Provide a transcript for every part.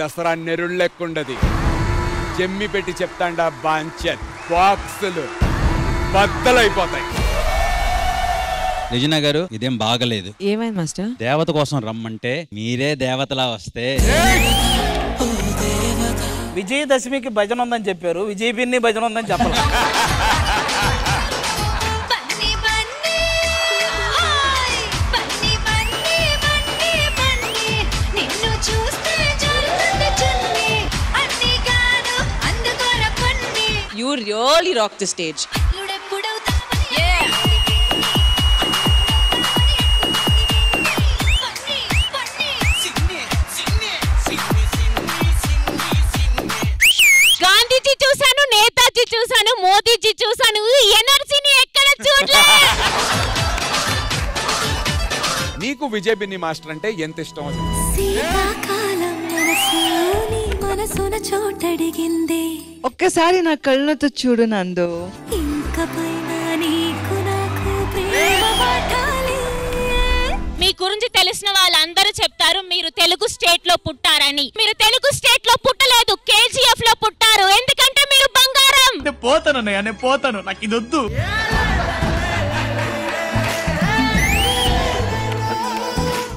దసరా నెరుళ్ళెక్కుండది. జమ్మి పెట్టి చెప్తాండా బాంచర్ బాక్సులు బద్దలైపోతాయి. రిజినా గారు ఇదేం బాగలేదు. ఏమైంది మాస్టర్? దేవత కోసం రమ్మంటే మీరే దేవతలా వస్తే. విజయదశమికి భజన ఉందని చెప్పారు, విజయ పిన్ని భజన ఉందని చెప్పాలి. You really rock the stage. Gandhiji చూసాను, నేతాజీ చూసాను, మోదీజీ చూసాను, ఎనర్జీని ఎక్కడ చూడలేదు. నీకు విజయ్ బిన్ని మాస్టర్ అంటే ఎంత ఇష్టం? ఒక్కసారి నా కళ్ళతో చూడు నందు. మీ గురించి తెలిసిన వాళ్ళందరూ చెప్తారు మీరు తెలుగు స్టేట్ లో పుట్టారని. మీరు తెలుగు స్టేట్ లో పుట్టలేదు, KGF లో పుట్టారు. ఎందుకంటే మీరు బంగారం. నేను పోతాను, నాకు ఇది వద్దు.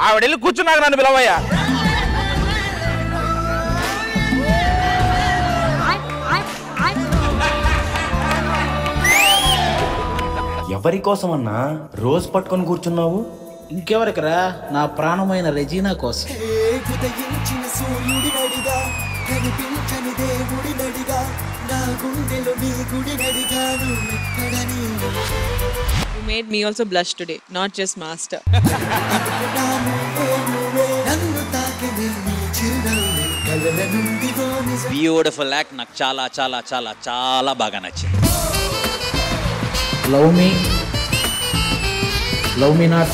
ఆవిడ వెళ్ళి కూర్చున్నాక నన్ను పిలవయ్యా. ఎవరి కోసమన్నా రోజు పట్టుకొని కూర్చున్నావు? ఇంకెవరికరా, నా ప్రాణమైన రెజీనా కోసం. You made me also blush today, not just master. Beautiful act. నాకు చాలా చాలా చాలా చాలా బాగా నచ్చింది. Love me not.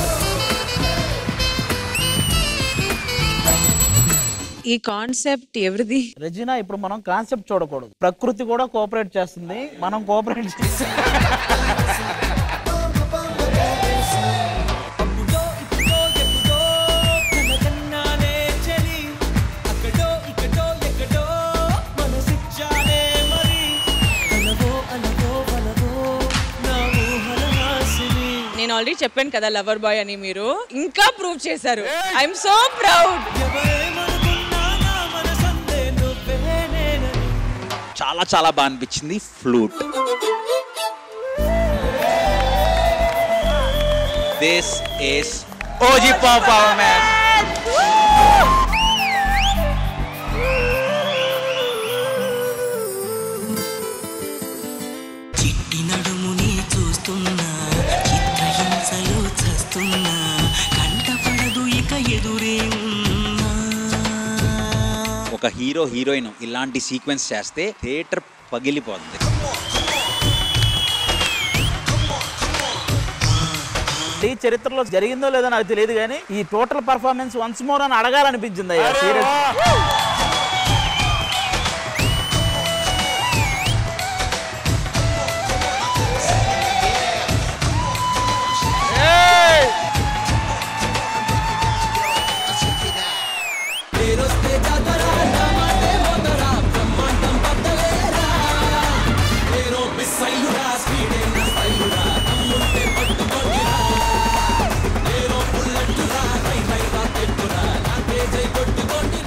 ఈ కాన్సెప్ట్ ఎవరిది? రెజీనా, ఇప్పుడు మనం కాన్సెప్ట్ చూడకూడదు. ప్రకృతి కూడా కోఆపరేట్ చేస్తుంది, మనం కోఆపరేట్ చేస్తాం. నేను ఆల్రెడీ చెప్పాను కదా లవర్ బాయ్ అని, మీరు ఇంకా ప్రూవ్ చేశారు. I'm so proud. చాలా చాలా బాగా అనిపించింది. Flute. This is OG performance. చిట్టి నడుముని చూస్తున్నా, చిత్రహింసలు చస్తున్నా, కంటపడదు ఇక ఎదురే ఉన్నా. ఒక హీరో హీరోయిన్ ఇలాంటి సీక్వెన్స్ చేస్తే థియేటర్ పగిలిపోతుంది. ఈ చరిత్రలో జరిగిందో లేదో నాకు తెలియదు కానీ ఈ టోటల్ పర్ఫార్మెన్స్ వన్స్ మోర్ అని అడగాలనిపించింది అయ్యా. సీరియస్.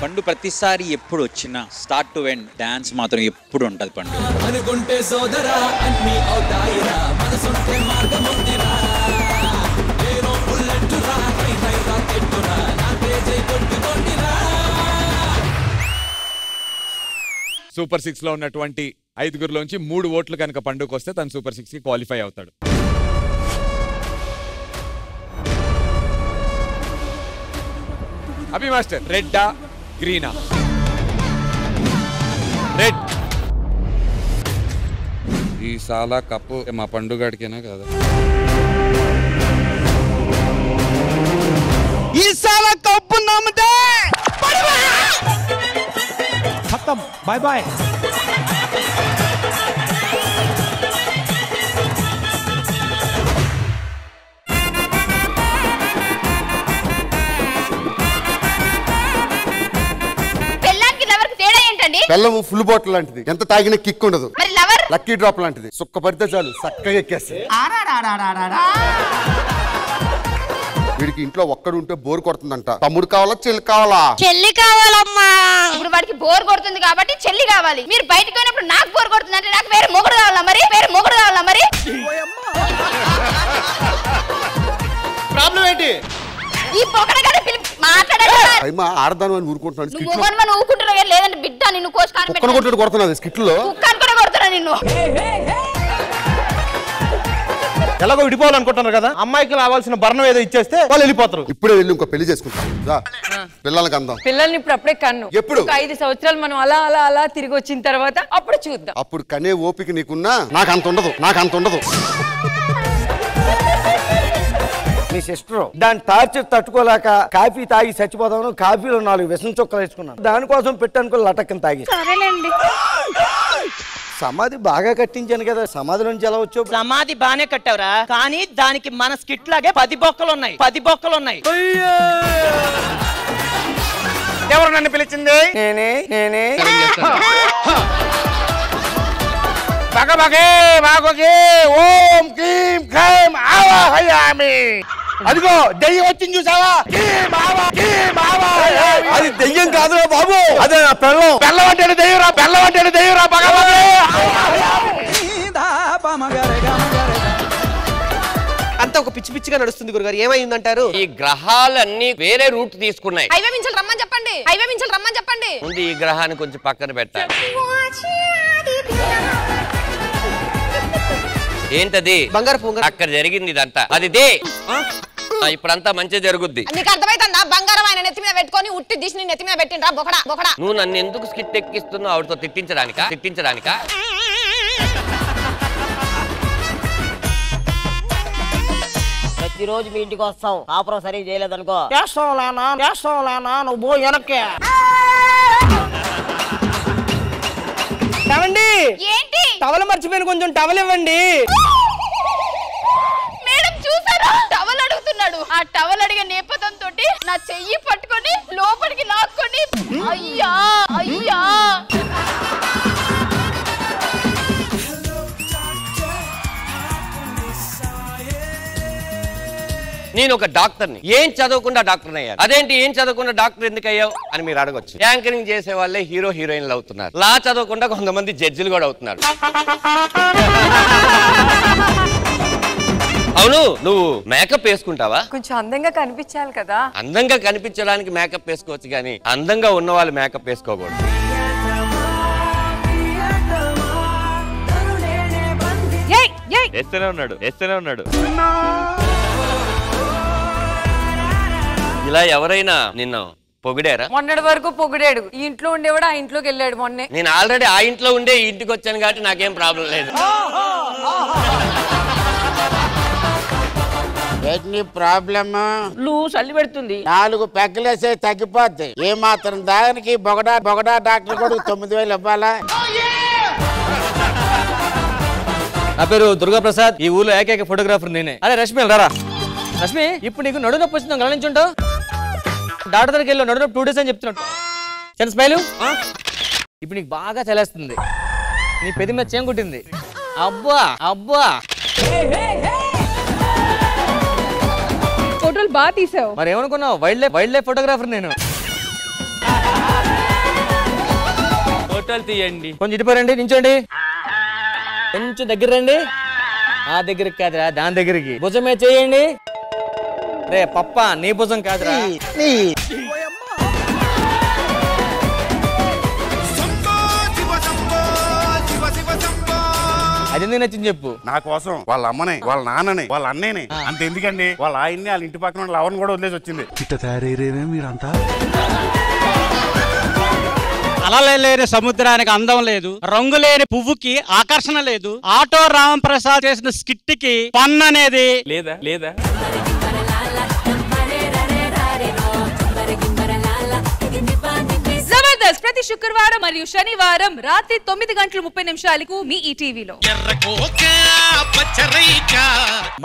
పండు ప్రతిసారి ఎప్పుడు వచ్చినా స్టార్ట్ టు ఎండ్ డాన్స్ మాత్రం ఎప్పుడు ఉంటది. పండు అనుకుంటే సోదరా అన్ని అవుతాయిరా, మనసుంటే మార్గం ఉందిరా, ఏరో బుల్లెట్టురా, హై హై రాకెట్టురా, నా పేజై కొట్టుకోండిరా. సూపర్ 6 లో ఉన్నటువంటి 5గురిలోంచి 3 ఓట్లు కనుక పండుగ వస్తే తను సూపర్ 6 కి క్వాలిఫై అవుతాడు. అభి మాస్టర్, రెడ్డా గ్రీనా? రెడ్. ఈ సాలా కప్పు మా పండుగడికేనా కదా? ఈ సాలా కప్పు నమ్మదే. ఖతం. Bye bye. పెళ్ళానికి లవర్ బెల్లం ఫుల్ బాటిల్ లాంటిది, ఎంత తాగినా కిక్ ఉండదు. లక్కీ డ్రాప్ లాంటిది, సుక్క పడితే చాలు చక్కగా ఎక్కేస్తాయి. వీడికి ఇంట్లో ఒక్కడు ఉంటే బోర్ కొడుతుందంట. తమ్ముడు కావాలా చెల్లి కావాలా? చెల్లి కావాలమ్మా. ఇప్పుడు వాడికి బోర్ కొడుతుంది కాబట్టి చెల్లి కావాలి. మీరు బయటకు పోయినప్పుడు నాకు బోర్ కొడుతుంది అంటే నాకు వేరే మొగుడు కావాలా మరి? వేరే మొగుడు కావాలా మరి? ప్రాబ్లం ఏంటి? ఈ పొగడగానే మాట్లాడాలి. ఆడదాను అని ఊరుకుంటున్నాను. నువ్వు ఊరుకుంటున్నావు లేదంటే బిడ్డ నిన్ను కోసుకొని కొడుతున్నది స్కిట్లో. కుక్కని కూడా కొడుతున్నా నిన్ను. ఎలాగో విడిపోవాలనుకుంటున్నారు కదా, అమ్మాయికి రావాల్సిన భరణం ఏదో ఇచ్చేస్తే వాళ్ళు వెళ్ళిపోతారు. ఇప్పుడే వెళ్ళి ఇంకో పెళ్లి చేసుకుంటాం. పిల్లలకి అందాం. పిల్లల్ని ఇప్పుడు అప్పుడే కన్ను. ఎప్పుడు 5 సంవత్సరాలు మనం అలా అలా అలా తిరిగి వచ్చిన తర్వాత అప్పుడు చూద్దాం. అప్పుడు కనే ఓపిక నీకున్నా నాకు అంత ఉండదు. మీ సిస్టర్ దాని టార్చర్ తట్టుకోలేక కాఫీ తాగి చచ్చిపోదామని కాఫీలో 4 విషం చుక్కలు వేసుకున్నాను. దానికోసం పెట్టానుకో లటక్కని తాగి. సమాధి బాగా కట్టించాను కదా, సమాధి నుంచి ఎలా వచ్చావు? సమాధి బానే కట్టావురా, కానీ దానికి మన స్కిట్ లాగే 10 బొక్కలు ఉన్నాయి. ఎవరు నన్ను పిలిచింది? నేనే బగబగే బాగోగే ఓం క్లీం క్లీం ఆవాహయామి. అదిగో దెయ్యం వచ్చింది చూసావా? అది దెయ్యం కాదురా బాబు, అదే నా పెళ్ళం. బెల్లం అంటే దెయ్యంరా బగబగే. అంతా ఒక పిచ్చిగా నడుస్తుంది గురుగారు, ఏమైందంటారు? ఈ గ్రహాలన్నీ వేరే రూట్ తీసుకున్నాయి. హైవే మించలు రమ్మని చెప్పండి. ముందు ఈ గ్రహాన్ని కొంచెం పక్కన పెట్టాలి. ఏంటది? బంగారు పొంగ. అక్కడ జరిగింది ఇదంతా, అది దే. ఇప్పుడంతా మంచిగా జరుగుద్ది. నీకు అర్థమైతుందా? బంగారం ఆయన నెత్తి మీద పెట్టుకొని ఉట్టి దిష్ని నెత్తి మీద పెట్టిండ్రా బొకడా. నువ్వు నన్ను ఎందుకు స్కిట్ ఎక్కిస్తున్నావు? ఆవిడతో తిట్టించడానికా? ప్రతిరోజు మీ ఇంటికి వస్తాం, కాపురం సరిగ్గా చేయలేదనుకో చేస్తావులేనా నువ్వు వెనక్కే. ఏంటి? టవల్ మర్చిపోయిన, కొంచెం టవల్ ఇవ్వండి. మేడం చూసారా? టవల్ అడుగుతున్నాడు. ఆ టవల్ అడిగే నేపథ్యంతో నా చెయ్యి పట్టుకొని లోపలికి లాక్కొని అయ్యా. నేను ఒక డాక్టర్ని, ఏం చదవకుండా డాక్టర్ అయ్యాను. అదేంటి ఏం చదవకుండా డాక్టర్ ఎందుకు అయ్యావు అని మీరు అడగొచ్చు. యాంకరింగ్ చేసే వాళ్ళే హీరోయిన్లు అవుతున్నారు. లా చదవకుండా కొంతమంది జడ్జిలు కూడా అవుతున్నారు. అవును, నువ్వు మేకప్ వేసుకుంటావా? కొంచెం అందంగా కనిపించాలి కదా. అందంగా కనిపించడానికి మేకప్ వేసుకోవచ్చు, కానీ అందంగా ఉన్న వాళ్ళు మేకప్ వేసుకోకూడదు. వేస్తూనే ఉన్నాడు. ఇలా ఎవరైనా నిన్ను పొగిడారా? మొన్నటి వరకు పొగిడాడు. ఈ ఇంట్లో ఉండేవాడు ఆ ఇంట్లోకి వెళ్ళాడు మొన్నే. నేను ఆల్రెడీ ఆ ఇంట్లో ఉండే ఈ ఇంటికి వచ్చాను కాబట్టి నాకేం ప్రాబ్లం లేదు. ప్రాబ్లమ్ చల్లి పెడుతుంది. 4 పెగ్గలేసే తగ్గిపోద్ది. ఏ మాత్రం దానికి బొగడా డాక్టర్ కూడా 9,000 ఇవ్వాలా? నా పేరు దుర్గా ప్రసాద్, ఈ ఊళ్ళో ఏకైక ఫోటోగ్రాఫర్ నేనే. అరే రష్మి రారా. రష్మి, ఇప్పుడు నీకు నడు నొప్పి వచ్చిందో గమనించుంటావు. డాక్టర్ దగ్గరికి వెళ్ళి నడు నొప్పి 2 డేస్ అని చెప్తున్నాడు. చిన్న స్మైలు. ఇప్పుడు నీకు బాగా చలేస్తుంది. నీ పెద్ద మీద చేయం కుట్టింది. అబ్బా ఫోటోలు బాగా తీసావు. మరి ఏమనుకున్నావు? వైల్డ్ లైఫ్ ఫోటోగ్రాఫర్ నేను. ఫోటోలు తీయండి. కొంచెం ఇటుపోరండి, నించోండి. కొంచెం దగ్గర రండి. ఆ దగ్గరికి కాదురా, దాని దగ్గరికి. భుజమే చేయండి. రే పప్ప, నీ భుజం కాదురా. అది ఎందుకు నచ్చింది చెప్పు. నా కోసం వాళ్ళ అమ్మని, వాళ్ళ నాన్నని, వాళ్ళ అన్నయ్యని, అంత ఎందుకండి వాళ్ళ ఆయన్ని, వాళ్ళ ఇంటి పక్కన వాళ్ళ అవన్నీ కూడా వదిలేసి వచ్చింది. ఇట్ట తయారయ్యేనే మీరంతా. అలలే లేని సముద్రానికి అందం లేదు, రంగు లేని పువ్వుకి ఆకర్షణ లేదు, ఆటో రాంప్రసాద్ చేసిన స్కిట్ కి పన్ అనేది లేదా. జబర్దస్త్ ప్రతి శుక్రవారం మరియు శనివారం రాత్రి 9:30 మీ ఈటీవీలో.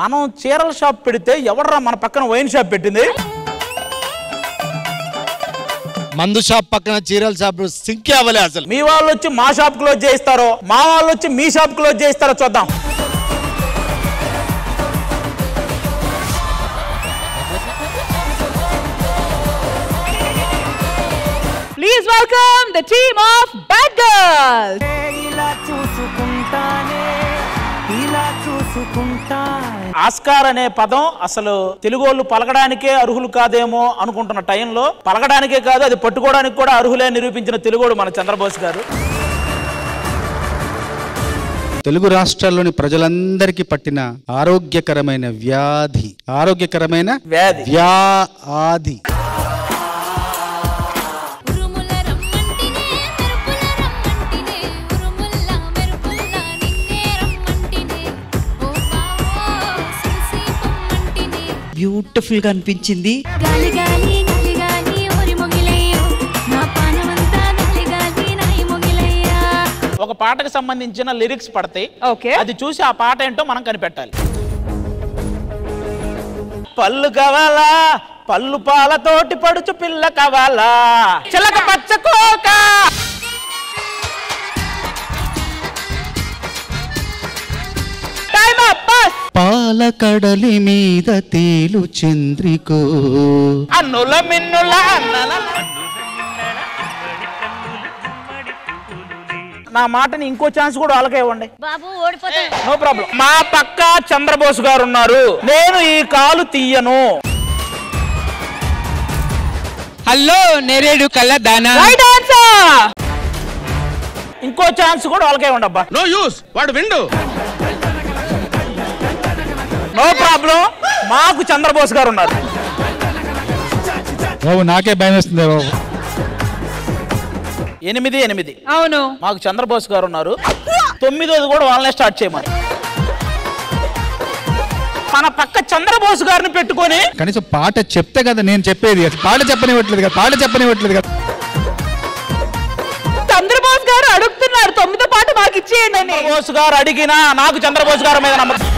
మనం చీరల షాప్ పెడితే ఎవడరా మన పక్కన వైన్ షాప్ పెట్టింది? మందు షాప్ పక్కన చీరల షాప్ సింక్ అవ్వలే అసలు. మీ వాళ్ళు వచ్చి మా షాప్ క్లోజ్ చేయిస్తారో, మా వాళ్ళు వచ్చి మీ షాప్ క్లోజ్ చేయిస్తారో చూద్దాం. Please welcome the team of Bad Girls. Oscar అనే పదం అసలు తెలుగు వాళ్ళు పలకడానికే అర్హులు కాదేమో అనుకుంటున్న టైంలో పలకడానికే కాదు అది పట్టుకోవడానికి కూడా అర్హులే నిరూపించిన తెలుగోడు మన చంద్రబోస్ గారు. తెలుగు రాష్ట్రాల్లోని ప్రజలందరికీ పట్టిన ఆరోగ్యకరమైన వ్యాధి వ్యాధి బ్యూటిఫుల్ గా అనిపించింది. ఒక పాటకు సంబంధించిన లిరిక్స్ పడతాయి. అది చూసి ఆ పాట ఏంటో మనం కనిపెట్టాలి. పళ్ళు కావాలా, పళ్ళు పాలతోటి పడుచు పిల్ల కావాలా, చిలక పచ్చకోక. పాల కడలి మీద తేలు చంద్రికో అన్నుల మిన్నుల అన్నల. నా మాటని ఇంకో ఛాన్స్ కూడా వాళ్ళకే ఇవ్వండి బాబు, ఓడిపోతా. No problem. మా పక్క చంద్రబోస్ గారు ఉన్నారు, నేను ఈ కాలు తీయను. హలో నెరేడు కళ్ళ దానా. ఇంకో ఛాన్స్ కూడా వాళ్ళకే ఇవ్వండి అబ్బా. నో యూస్, వాడు విండు. నో ప్రాబ్లం, మాకు చంద్రబోస్ గారు ఉన్నారు. బాబు నాకే భయం వేస్తుంది బాబు. 8-8 అవును, మాకు చంద్రబోస్ గారు ఉన్నారు. 9ది కూడా వాళ్ళనే స్టార్ట్ చేయమని. మన పక్క చంద్రబోస్ గారిని పెట్టుకొని కనీసం పాట చెప్తే కదా నేను చెప్పేది. పాట చెప్పనివ్వట్లేదు కదా. చంద్రబోస్ గారు అడుగుతున్నారు 9వ పాట మాకు ఇచ్చేయండి అని. చంద్రబోస్ గారు అడిగినా నాకు చంద్రబోస్ గారి మీద నమ్మకం.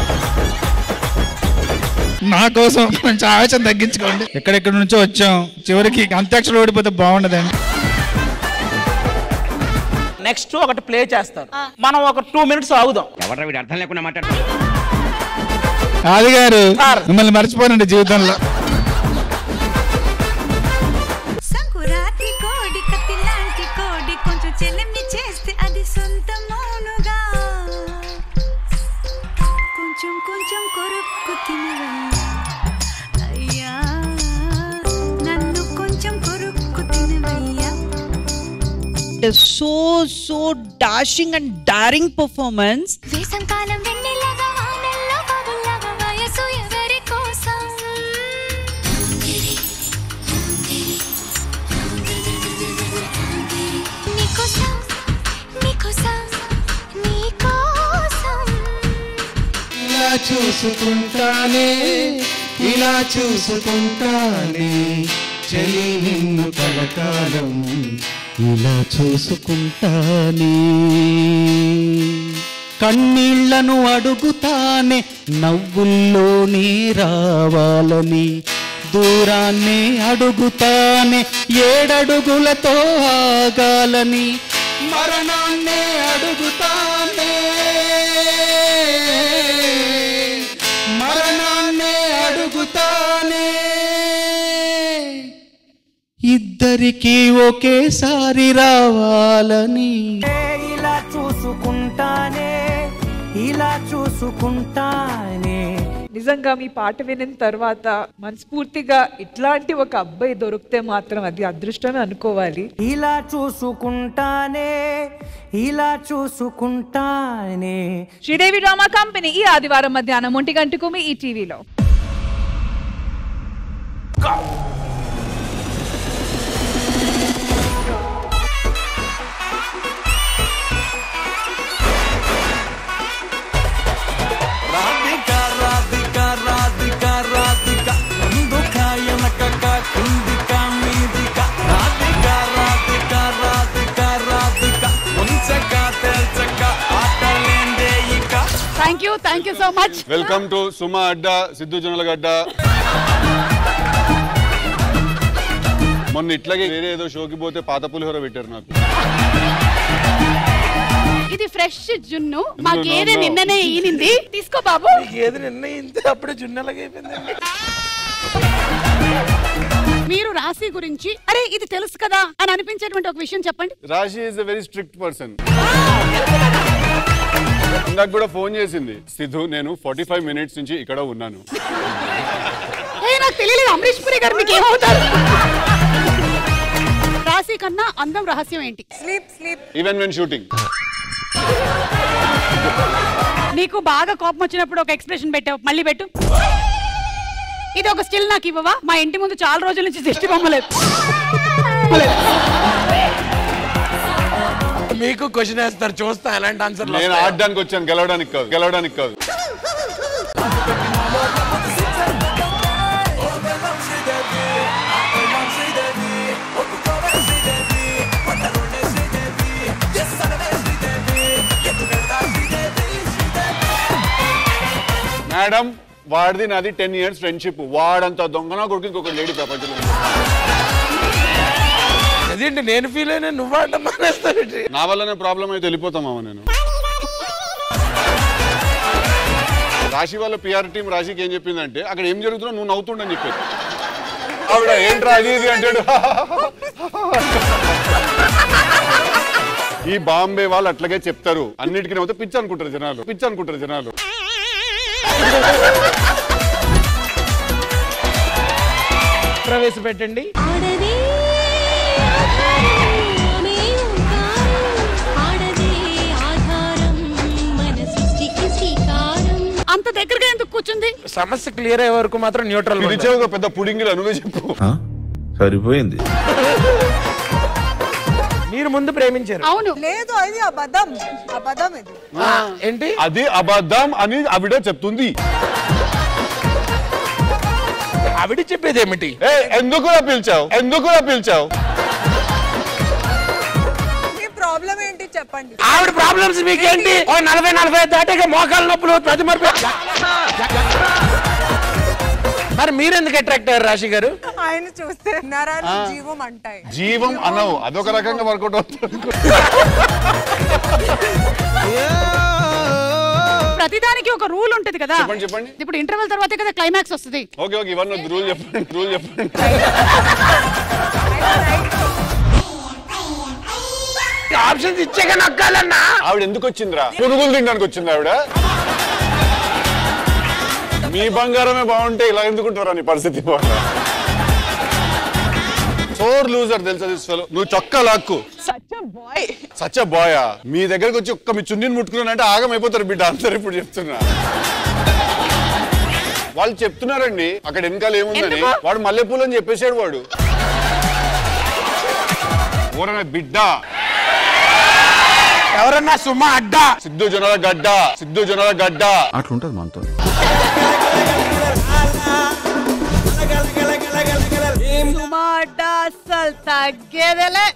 నా కోసం కొంచెం ఆవేశం తగ్గించుకోండి. ఎక్కడెక్కడ నుంచో వచ్చాం, చివరికి అంత్యాక్షలు ఓడిపోతే బాగుండదండి. నెక్స్ట్ ఒకటి ప్లే చేస్తాను, మనం ఒక 2 minutes ఆగుదాం. అర్థం లేకుండా మాట్లాడు. ఆది గారు మిమ్మల్ని మర్చిపోనండి జీవితంలో. సంకురాత్రి కోడి కత్తి లాంటి కోడి కొంచెం చెల్లెమ్మి చేస్తే అది సొంతమౌనుగా కొంచెం కొంచెం కొరుక్కు తినవయ్యా, అయ్యా నన్ను కొంచెం కొరుక్కు తినవయ్యా. So dashing and daring performance. వేసంకాలం వెన్నెలగా వానల్లో పగుల్లాగా వయసు ఎవరి కోసం, నీకోసం నీకోసం నీకోసం. ఇలా చూసుకుంటానే చలి నిన్ను కలకాలం ఇలా చూసుకుంటానే, కన్నీళ్లను అడుగుతానే నవ్వుల్లోనే రావాలని, దూరాన్ని అడుగుతానే 7 అడుగులతో ఆగాలని, మరణాన్నే అడుగుతానే ఇద్దరికి ఒకేసారి రావాలని. ఇలా చూసుకుంటానే. నిజంగా మీ పాట వినిన తర్వాత మనస్ఫూర్తిగా ఇట్లాంటి ఒక అబ్బాయి దొరికితే మాత్రం అది అదృష్టమే అనుకోవాలి. ఇలా చూసుకుంటానే. శ్రీదేవి డ్రామా కంపెనీ ఈ ఆదివారం మధ్యాహ్నం 1 గంటకు మీ ఈ టీవీలో. Thank you so much. Welcome to Suma Adda, Sidhu Jonalagada. మొన్న ఇట్లాగే వేరే ఏదో షోకి పోతే పాత పులిహోర పెట్టారు నాకు. ఇది ఫ్రెష్ జున్ను మా గేదె నిన్ననే ఈనింది. తీసుకో బాబు. గేదె నిన్న ఈనింది అప్పుడే జున్ను ఎలాగైపోయిందండి. మీరు రాశి గురించి అరే ఇది తెలుసు కదా అని అనిపించేటువంటి ఒక విషయం చెప్పండి. రాశి is a very strict person. నాకు కూడా ఫోన్ చేసింది, సిద్ధు నేను 45 మినిట్స్ నుంచి ఇక్కడ ఉన్నాను. నాకు తెలియలేదు అమరీష్ పురి గారు మీకు ఏమవుతారు. రాశి కన్నా అందం రహస్యం ఏంటి? Sleep sleep. Even when shooting. నీకు బాగా కోపం వచ్చినప్పుడు ఒక ఎక్స్ప్రెషన్ పెట్టావు, మళ్ళీ పెట్టు. ఇది ఒక స్టిల్ నాకు ఇవ్వవా? మా ఇంటి ముందు చాలా రోజుల నుంచి దిష్టి బొమ్మలేదు. మీకు క్వశ్చన్ వేస్తారు చూస్తా ఎలాంటి ఆన్సర్. నేను ఆడడానికి వచ్చాను, గెలవడానికి కాదు, గెలవడానికి కాదు. మేడం వాడిది నాది 10 years ఫ్రెండ్షిప్. వాడంతా దొంగనా కొడుకు ఇంకొక లేడీ ప్రపంచంలో. అదేంటి నేను ఫీల్ అయినా నువ్వు ఆడటం మానేస్తావు. నా వల్లనే ప్రాబ్లం అయితే వెళ్ళిపోతామా నేను. రాశి వాళ్ళ పిఆర్ టీం రాశికి ఏం చెప్పిందంటే అక్కడ ఏం జరుగుతుందో నువ్వు నవ్వుతుండని చెప్పారు. ఆవిడ ఏంట్రా అది ఇది అంటాడు. ఈ బాంబే వాళ్ళు అట్లాగే చెప్తారు, అన్నిటికీ నవ్వుతే పిచ్చి అనుకుంటారు జనాలు, పిచ్చి అనుకుంటారు జనాలు. ప్రవేశపెట్టండి. అంత దగ్గరగా ఎందుకు కూర్చుంది? సమస్య క్లియర్ అయ్యే వరకు మాత్రం న్యూట్రల్. పెద్ద పుడింగిలా నువ్వే చెప్పు. సరిపోయింది. మీరు ముందు ప్రేమించారు. అవును. లేదు అది అబద్ధం. అబద్ధం ఇది. ఏంటి అది అబద్ధం అని ఆవిడ చెప్తుంది. ఆవిడ చెప్పేది ఏమిటి? ఎందుకు పిలిచావు, ఎందుకు పిలిచావు? మీ ప్రాబ్లం ఏంటి చెప్పండి. ఆవిడ ప్రాబ్లమ్స్ మీకేంటి? 40-45 దాటాక మోకాల నొప్పులు ప్రతి మరి మీరెందుకు అట్రాక్ట్ అయ్యారు రాశి గారు? ఆయన చూస్తే నరాలు జీవం అంటాయి. జీవం అనవు, అదొక రకంగా వర్కౌట్ అవుతుంది. ప్రతిదానికి ఒక రూల్ ఉంటది కదా. చెప్పండి చెప్పండి. ఇప్పుడు ఇంటర్వెల్ తర్వాతే కదా క్లైమాక్స్ వస్తుంది. ఓకే ఓకే ఇవన్నీ రూల్ చెప్పండి, రూల్ చెప్పండి. ఆప్షన్స్ ఇచ్చాక నక్కాలన్నా. ఆవిడ ఎందుకు వచ్చిందిరా? పురుగులు తినడానికి వచ్చింది ఆవిడ. మీ బంగారమే బాగుంటే ఇలా ఎందుకుంటారా నీ పరిస్థితి? సోర్ లూజర్ తెలుసా? నువ్వు చొక్కా లాక్కు. సచ్ బాయా? మీ దగ్గరకు వచ్చి ఒక్క మీ చున్నీని ముట్టుకున్నానంటే ఆగం అయిపోతారు బిడ్డ అందరు. ఇప్పుడు చెప్తున్నా, వాళ్ళు చెప్తున్నారండి అక్కడ వెనకాల ఏముందని. వాడు మల్లెపూలు అని చెప్పేసాడు వాడు. ఓరన బిడ్డ ఎవరన్నా సుమా అడ్డా. సిద్ధు జనాల గడ్డ, సిద్ధు జనాల గడ్డ. అట్లుంటది మనతో. అసలు తగ్గేదేలే.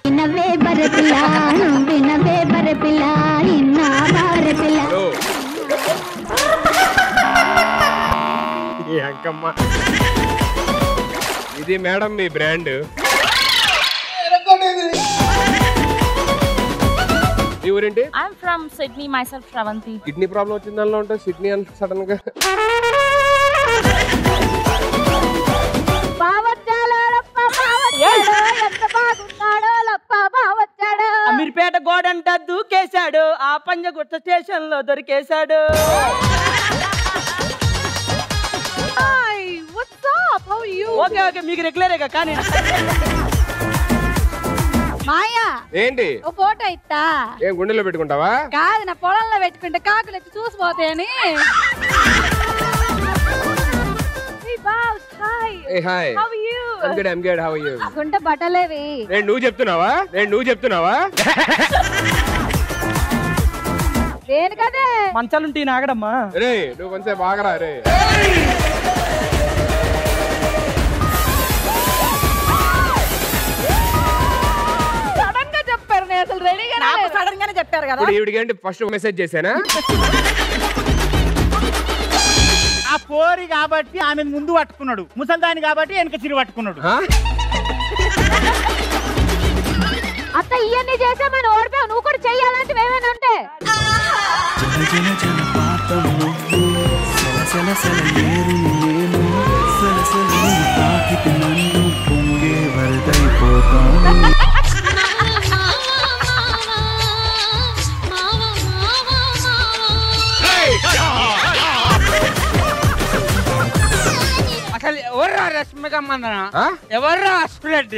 వినవే బరపిల్ల, వినవే బరపిల్ల, ఇన్నా బరపిల్ల. అంకమ్మ ఇది మేడం మీ బ్రాండ్. ఈ ఊరేంటి? I'm from Sydney, myself Shravanti. Kidney problem వచ్చిన దానిలో ఉంటే సిడ్నీ అని సడన్ గా అమీర్పేట గోడంట దూకేశాడు, ఆ పంజగుట్ట స్టేషన్ లో దొరికేశాడు. ఓకే ఓకే మీకు రెగ్యులరేగా కానీ మాయా ఏంటి ఓ ఫోటో ఇస్తా. ఏం గుండెలో పెట్టుకుంటావా? కాదు నా పొలంలో పెట్టుకుంటే కాకులు ఎత్తి చూసిపోతాయని. Hey hi. How are you? I'm good, I'm good. How are you? గుంట బట్టలేవి. నువ్వు చెప్తున్నావా? నువ్వు చెప్తున్నావా? దేనికదే మంచాలుంటే నాగడమ్మా. రే నువ్వు కొంచెం బాగరా రే. సడన్ గా చెప్పారు, నేను అసలు రెడీగా సడన్ గానే చెప్పారు కదా. ఇప్పుడు ఈవిడికి ఏంటి ఫస్ట్ మెసేజ్ చేశానా? పోరి కాబట్టి ఆమె ముందు పట్టుకున్నాడు, ముసల్దాని కాబట్టి వెనక చిరు పట్టుకున్నాడు. అత్త ఇవన్నీ చేసామని ఓడిపోయావు, నువ్వు కూడా చెయ్యాలంటే ఏమైనా ఉంటే అసలు ఎవర్రా రష్మికమ్మన్నా, ఎవర్రా హాస్పిటల్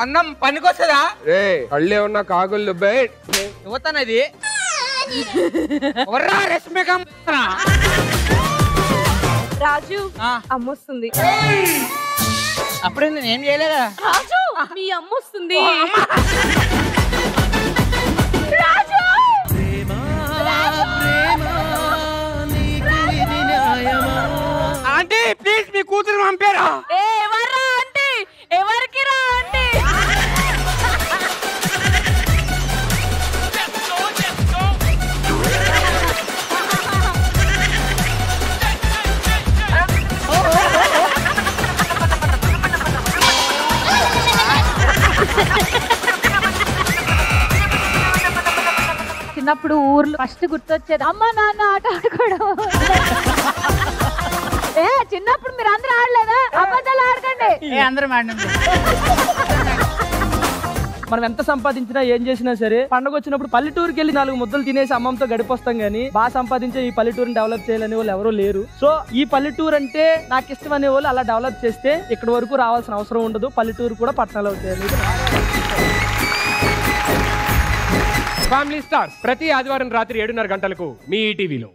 అన్నం పనికొస్తుందా? రే కళ్ళే ఉన్న కాగుళ్ళు బయట యువతనది ఎవర్రా రష్మికమ్మ? రాజు అమ్మొస్తుంది. అప్పుడే నేను ఏం చేయలేదా? రాజు మీ అమ్మొస్తుంది. ఆంటీ ప్లీజ్ మీ కూతురు పంపారా? ఎవర్రా ఆంటీ? ఎవరికి రా ఆంటీ? చిన్నప్పుడు ఊర్లో ఫస్ట్ గుర్తొచ్చేది అమ్మ నాన్న ఆట ఆడుకోవడం. చిన్నప్పుడు మీరు అందరూ ఆడలేదా? అబద్ధాలు ఆడకండి. అందరం ఆడినాం. మనం ఎంత సంపాదించినా ఏం చేసినా సరే పండుగ వచ్చినప్పుడు పల్లెటూరుకి వెళ్ళి 4 ముద్దలు తినేసి అమ్మమ్మతో గడిపొస్తాం గానీ బాగా సంపాదించే ఈ పల్లెటూరుని డెవలప్ చేయాలనే వాళ్ళు ఎవరూ లేరు. సో ఈ పల్లెటూరు అంటే నాకు ఇష్టం అనే వాళ్ళు అలా డెవలప్ చేస్తే ఇక్కడ వరకు రావాల్సిన అవసరం ఉండదు. పల్లెటూరు కూడా పట్టణాలు అవుతాయి. ఫ్యామిలీ స్టార్స్ ప్రతి ఆదివారం రాత్రి 7:30 గంటలకు మీ ఈటీవీలో.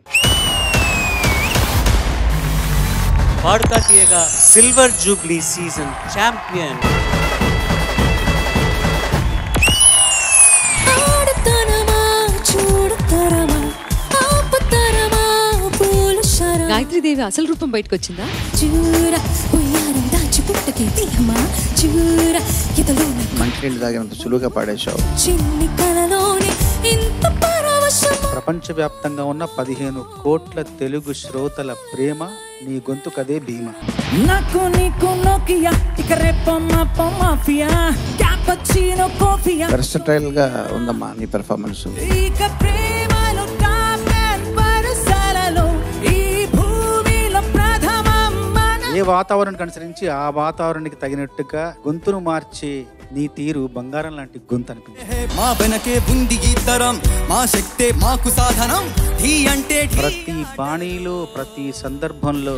పాడుతా తీయగా silver Jubilee season champion Gayatri Devi అసలు రూపం బయటకు వచ్చిందా? మంచినీళ్ళు తాగినంత సులువుగా పాడేశావు. ప్రపంచవ్యాప్తంగా ఉన్న 15 కోట్ల తెలుగు శ్రోతల ప్రేమ నీ గొంతుకదే భీమా. వెర్సటైల్ గా ఉందమ్మా నీ పెర్ఫార్మెన్స్. ఏ వాతావరణానికి అనుసరించి ఆ వాతావరణానికి తగినట్టుగా గొంతును మార్చి నీ తీరు బంగారం లాంటి గొంతు అనిపించింది. మా వెనకే ఉంది ఈ తరం, మా శక్తే మాకు సాధనం. అంటే ప్రతి బాణీలో ప్రతి సందర్భంలో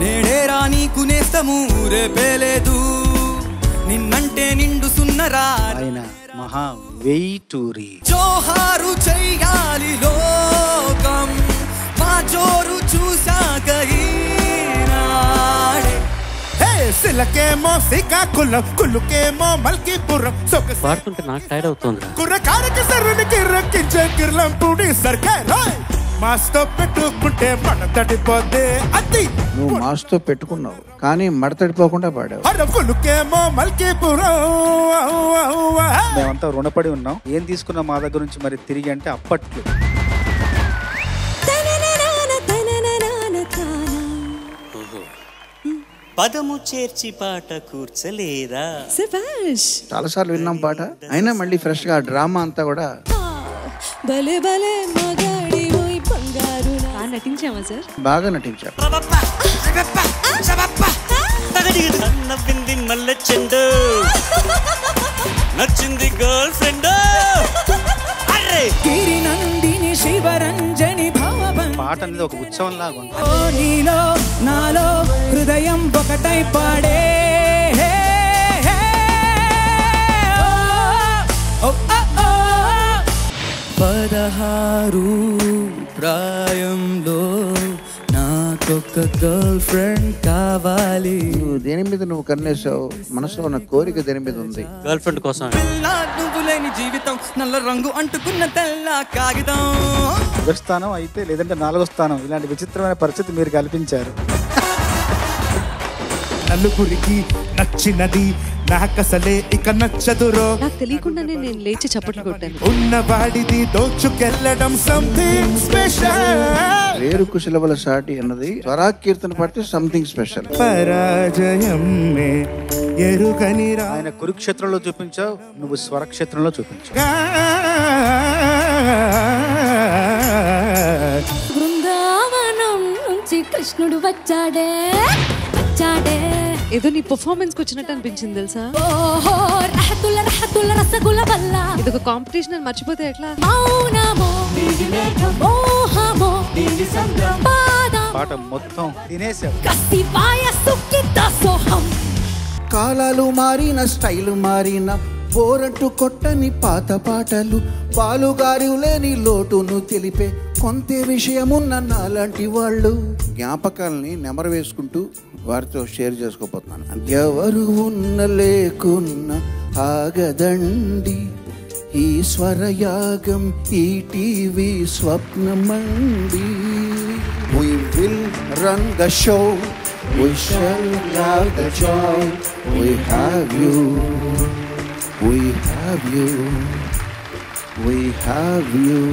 నేడేరా నీకు నేస్తము రేపే లేదు, నిన్నంటే నిండు సున్నరా ఆయన మహా వెయిటూరి. జోహారు చెయ్యాలి లోకం, మా జోరు చూసాక సిలకేమో శ్రీకాకుళం, కులుకేమో మల్కీపురం. పాడుతుంటే నాకు టైర్డ్ అవుతుంది. కుర్రకారికి సర్రునికి రక్కించే కిర్లం పూడి సర్కార్. మాస్తో పెట్టుకుంటే మన తడిపోతే అది. నువ్వు మాస్తో పెట్టుకున్నావు కానీ మడతడిపోకుండా పాడావు. కులుకేమో మల్కీపురం. మేమంతా రుణపడి ఉన్నాం. ఏం తీసుకున్నా మా దగ్గర నుంచి మరి తిరిగి అంటే అప్పట్లో పదము చేర్చి పాట కూర్చలేదా? చాలా సార్లు విన్నాం పాట, అయినా మళ్ళీ ఫ్రెష్ గా డ్రామా అంతా కూడా నటించామా సార్? బాగా నటించారు. నవ్వింది మల్లె చెండు, నచ్చింది గర్ల్ ఫ్రెండ్. శివరంజని పాట అనేది ఒక ఉత్సవం లాగా ఉంది. నీలో నాలో హృదయం ఒకటై పాడే. పదహారు ప్రాయంలో నాకొక గర్ల్ ఫ్రెండ్ కావాలి. నువ్వు దేని మీద నువ్వు కన్నేసావు, మనసులో ఉన్న కోరిక దేని మీద ఉంది? గర్ల్ ఫ్రెండ్ కోసం. నువ్వు లేని జీవితం నల్ల రంగు అంటుకున్న తెల్ల కాగితం. మొదటి స్థానం అయితే లేదంటే 4వ స్థానం, ఇలాంటి విచిత్రమైన పరిస్థితి మీరు కల్పించారు. నలుగురికి నచ్చినది నాకసలే ఇక నచ్చదురో. నాకు తెలియకుండానే నేను లేచి చప్పట్లు కొట్టాను. ఉన్నవాడిది దోచుకెళ్ళడం సంథింగ్ స్పెషల్. వేరు కుశలబల సాటి అన్నది స్వరాకీర్తన పడితే సంథింగ్ స్పెషల్. పరాజయమే ఎరుగని ఆయన కురుక్షేత్రంలో చూపించావు, నువ్వు స్వరక్షేత్రంలో చూపించావు. బృందావనం నుంచి కృష్ణుడు వచ్చాడే వచ్చాడే. ఏదో నీ పర్ఫార్మెన్స్ కి వచ్చినట్టు అనిపించింది తెలుసా. ఓహో రహతుల రహతుల రసగుల వల్ల ఇది ఒక కాంపిటీషన్ అని మర్చిపోతే ఎట్లా. మౌనమో మోహమో పాట మొత్తం తినేసావు. కసి వాయసుకి దాసోహం. కాలాలు మారిన స్టైల్ మారిన బోరట్టు కొట్టని పాత పాటలు పాలుగారి లేని లోటును తెలిపే కొంత విషయమున్న నాలాంటి వాళ్ళు జ్ఞాపకాలని నెమరు వేసుకుంటూ వారితో షేర్ చేసుకోపోతున్నాను. ఎవరు ఉన్న లేకున్న ఆగదండి ఈ స్వరయాగం ఈ TV స్వప్నమండి. We will run the show, we shall have the joy, we have you, we have you, we have you.